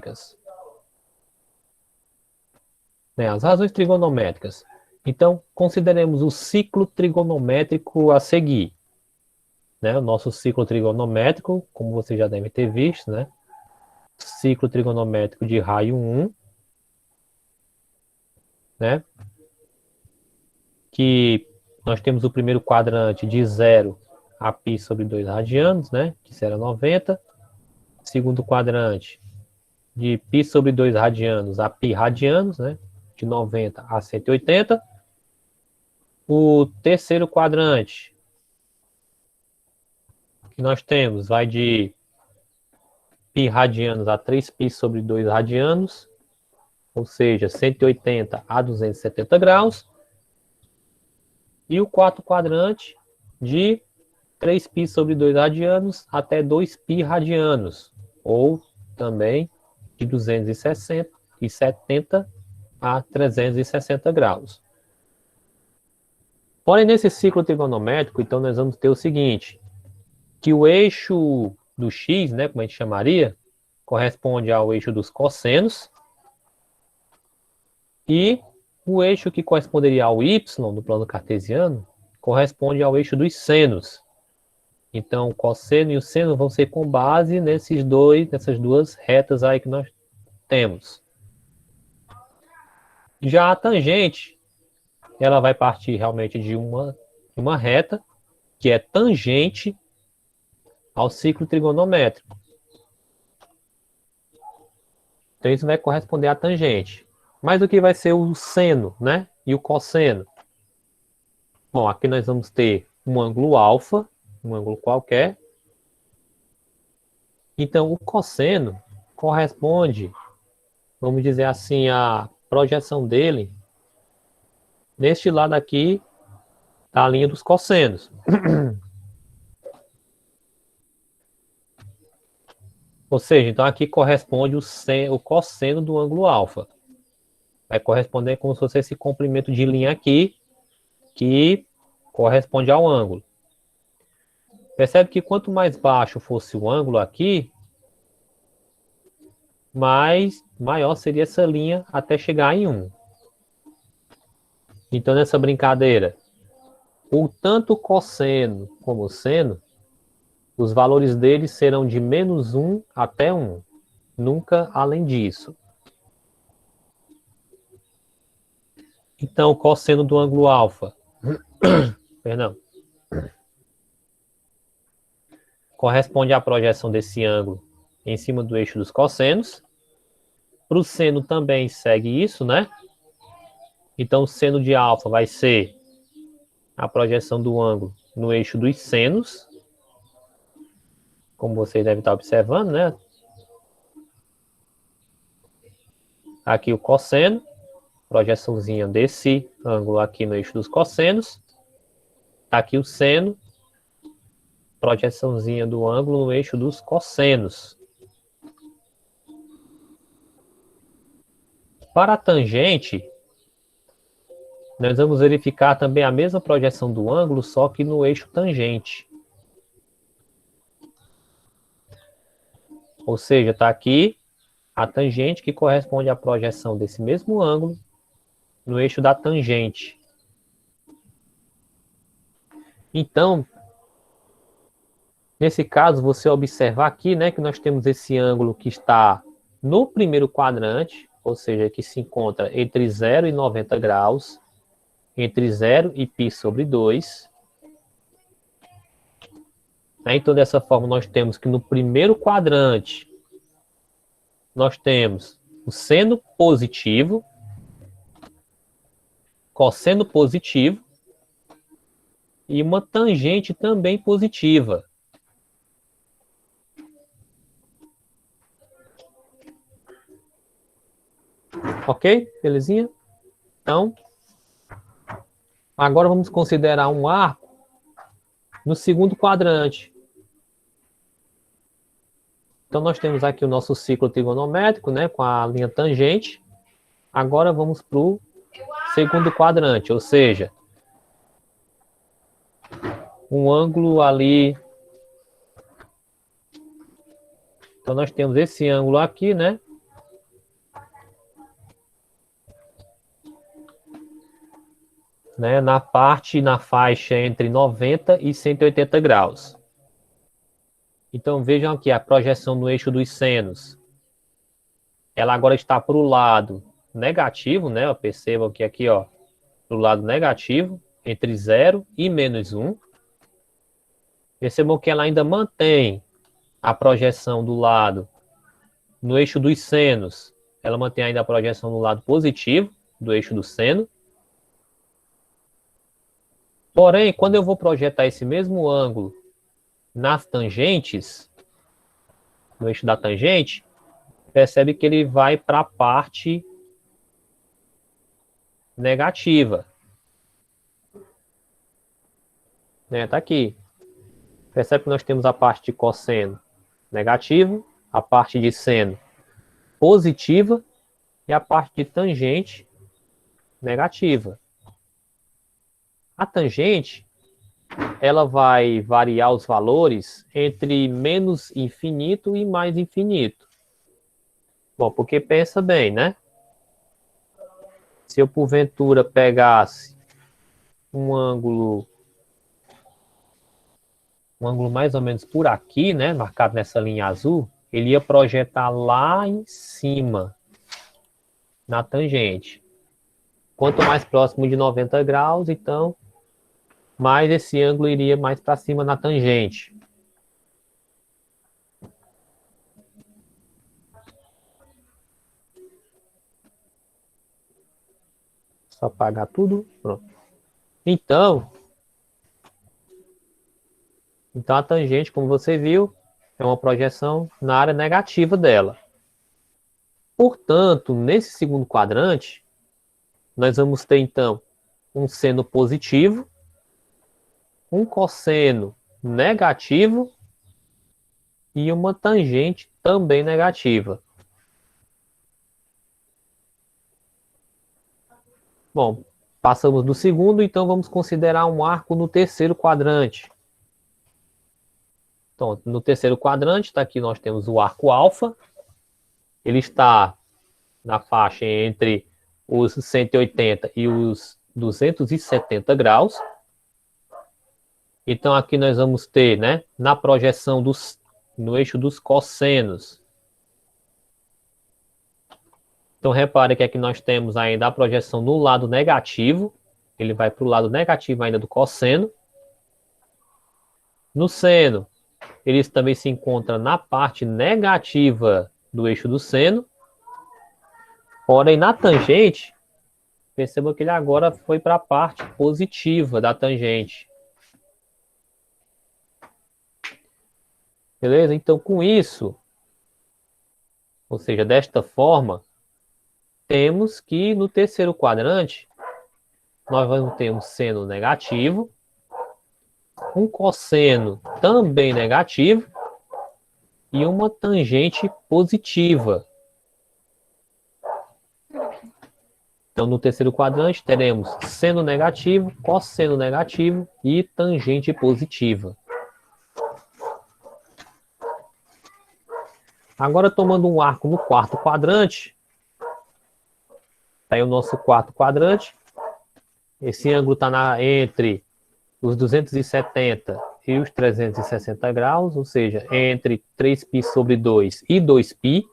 trigonométricas. Né? As razões trigonométricas. Então, consideremos o ciclo trigonométrico a seguir. Né? O nosso ciclo trigonométrico, como você já deve ter visto, né? Ciclo trigonométrico de raio 1, né? Que nós temos o primeiro quadrante de 0 a π sobre 2 radianos, né? Que será 90. Segundo quadrante de π sobre 2 radianos a π radianos, né? De 90 a 180. O terceiro quadrante que nós temos vai de π radianos a 3π sobre 2 radianos, ou seja, 180 a 270 graus. E o quarto quadrante de 3π sobre 2 radianos até 2π radianos, ou também de 270 a 360 graus. Porém, nesse ciclo trigonométrico, então, nós vamos ter o seguinte, que o eixo do x, né, como a gente chamaria, corresponde ao eixo dos cossenos, e o eixo que corresponderia ao y, no plano cartesiano, corresponde ao eixo dos senos. Então, o cosseno e o seno vão ser com base nessas duas retas aí que nós temos. Já a tangente, ela vai partir realmente de uma reta, que é tangente ao ciclo trigonométrico. Então, isso vai corresponder à tangente. Mas o que vai ser o seno, né? E o cosseno? Bom, aqui nós vamos ter um ângulo alfa, um ângulo qualquer. Então, o cosseno corresponde, vamos dizer assim, a projeção dele neste lado aqui da linha dos cossenos. Ou seja, então aqui corresponde o cosseno do ângulo alfa. Vai corresponder como se fosse esse comprimento de linha aqui, que corresponde ao ângulo. Percebe que quanto mais baixo fosse o ângulo aqui, maior seria essa linha até chegar em 1. Então, nessa brincadeira, tanto o cosseno como o seno, os valores deles serão de -1 até 1. Nunca além disso. Então, o cosseno do ângulo alfa, perdão, corresponde à projeção desse ângulo em cima do eixo dos cossenos. Para o seno também segue isso, né? Então, o seno de alfa vai ser a projeção do ângulo no eixo dos senos, como vocês devem estar observando, né? Aqui o cosseno, projeçãozinha desse ângulo aqui no eixo dos cossenos. Aqui o seno, projeçãozinha do ângulo no eixo dos cossenos. Para a tangente, nós vamos verificar também a mesma projeção do ângulo, só que no eixo tangente. Ou seja, está aqui a tangente que corresponde à projeção desse mesmo ângulo no eixo da tangente. Então, nesse caso, você observar aqui, né, que nós temos esse ângulo que está no primeiro quadrante, ou seja, que se encontra entre 0 e 90 graus, entre 0 e π sobre 2. Então, dessa forma, nós temos que no primeiro quadrante, nós temos o seno positivo, cosseno positivo e uma tangente também positiva. Ok? Belezinha? Então, agora vamos considerar um arco no segundo quadrante. Então, nós temos aqui o nosso ciclo trigonométrico, né, com a linha tangente. Agora vamos para o segundo quadrante, ou seja, um ângulo ali. Então, nós temos esse ângulo aqui, né, né, na faixa entre 90 e 180 graus. Então vejam aqui a projeção no eixo dos senos. Ela agora está para o lado negativo, né? Percebam que aqui, ó, do lado negativo, entre 0 e -1. Percebam que ela ainda mantém a projeção do lado no eixo dos senos. Ela mantém ainda a projeção no lado positivo do eixo do seno. Porém, quando eu vou projetar esse mesmo ângulo nas tangentes, no eixo da tangente, percebe que ele vai para a parte negativa. Né, tá aqui. Percebe que nós temos a parte de cosseno negativo, a parte de seno positiva e a parte de tangente negativa. A tangente, ela vai variar os valores entre menos infinito e mais infinito. Bom, porque pensa bem, né? Se eu porventura pegasse um ângulo mais ou menos por aqui, né, marcado nessa linha azul, ele ia projetar lá em cima, na tangente. Quanto mais próximo de 90 graus, então, mais esse ângulo iria mais para cima na tangente. Só apagar tudo, pronto. Então a tangente, como você viu, é uma projeção na área negativa dela. Portanto, nesse segundo quadrante, nós vamos ter, então, um seno positivo, um cosseno negativo e uma tangente também negativa. Bom, passamos do segundo, então vamos considerar um arco no terceiro quadrante. Então, no terceiro quadrante, tá aqui nós temos o arco alfa. Ele está na faixa entre os 180 e os 270 graus. Então, aqui nós vamos ter, né, na projeção no eixo dos cossenos. Então, repare que aqui nós temos ainda a projeção no lado negativo. Ele vai para o lado negativo ainda do cosseno. No seno, ele também se encontra na parte negativa do eixo do seno. Porém, na tangente, perceba que ele agora foi para a parte positiva da tangente. Beleza? Então, com isso, ou seja, desta forma, temos que no terceiro quadrante, nós vamos ter um seno negativo, um cosseno também negativo e uma tangente positiva. Então, no terceiro quadrante, teremos seno negativo, cosseno negativo e tangente positiva. Agora, tomando um arco no quarto quadrante, está aí o nosso quarto quadrante. Esse ângulo está entre os 270 e os 360 graus, ou seja, entre 3π sobre 2 e 2π.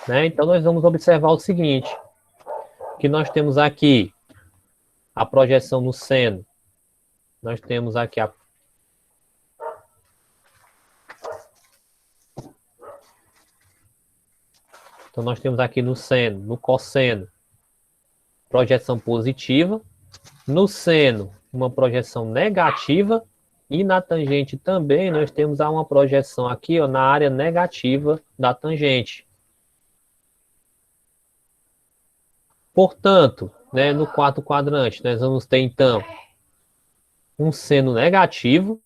Né? Então, nós vamos observar o seguinte, que nós temos aqui a projeção no seno, nós temos aqui Então, nós temos aqui no seno, no cosseno, projeção positiva, no seno, uma projeção negativa, e na tangente também nós temos uma projeção aqui, ó, na área negativa da tangente. Portanto, né, no quarto quadrante, nós vamos ter, então, um seno negativo,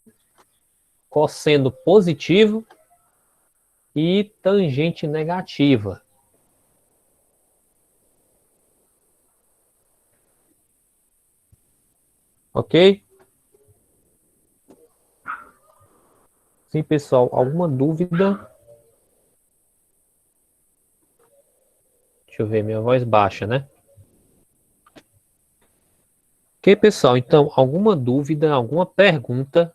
cosseno positivo e tangente negativa. Ok? Sim, pessoal, alguma dúvida? Deixa eu ver, minha voz baixa, né? Ok, pessoal, então, alguma dúvida, alguma pergunta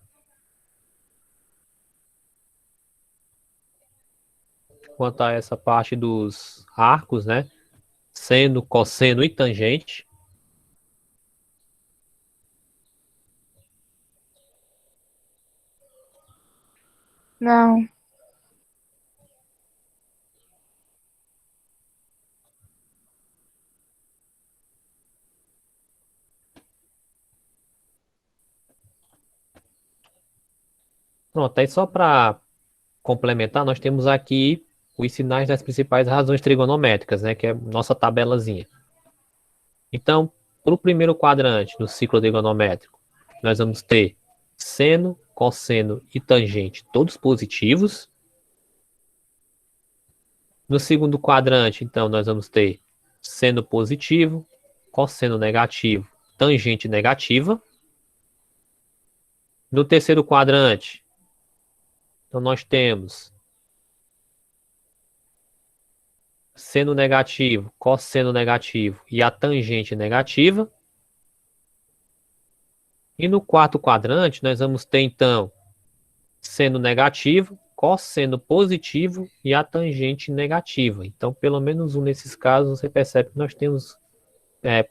quanto a essa parte dos arcos, né? Seno, cosseno e tangente. Não. Pronto, aí só para complementar, nós temos aqui os sinais das principais razões trigonométricas, né? Que é nossa tabelazinha. Então, para o primeiro quadrante do ciclo trigonométrico, nós vamos ter seno, cosseno e tangente todos positivos. No segundo quadrante, então, nós vamos ter seno positivo, cosseno negativo, tangente negativa. No terceiro quadrante, então, nós temos seno negativo, cosseno negativo e a tangente negativa. E no quarto quadrante, nós vamos ter, então, seno negativo, cosseno positivo e a tangente negativa. Então, pelo menos um desses casos, você percebe que nós temos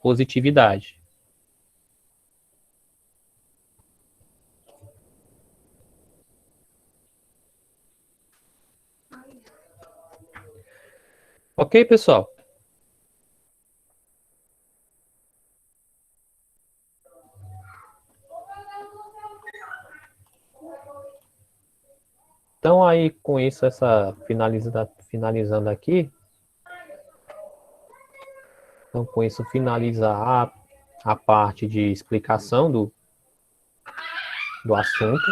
positividade. Ok, pessoal? Então, aí, com isso, finalizando aqui, então, com isso, finaliza a parte de explicação do assunto.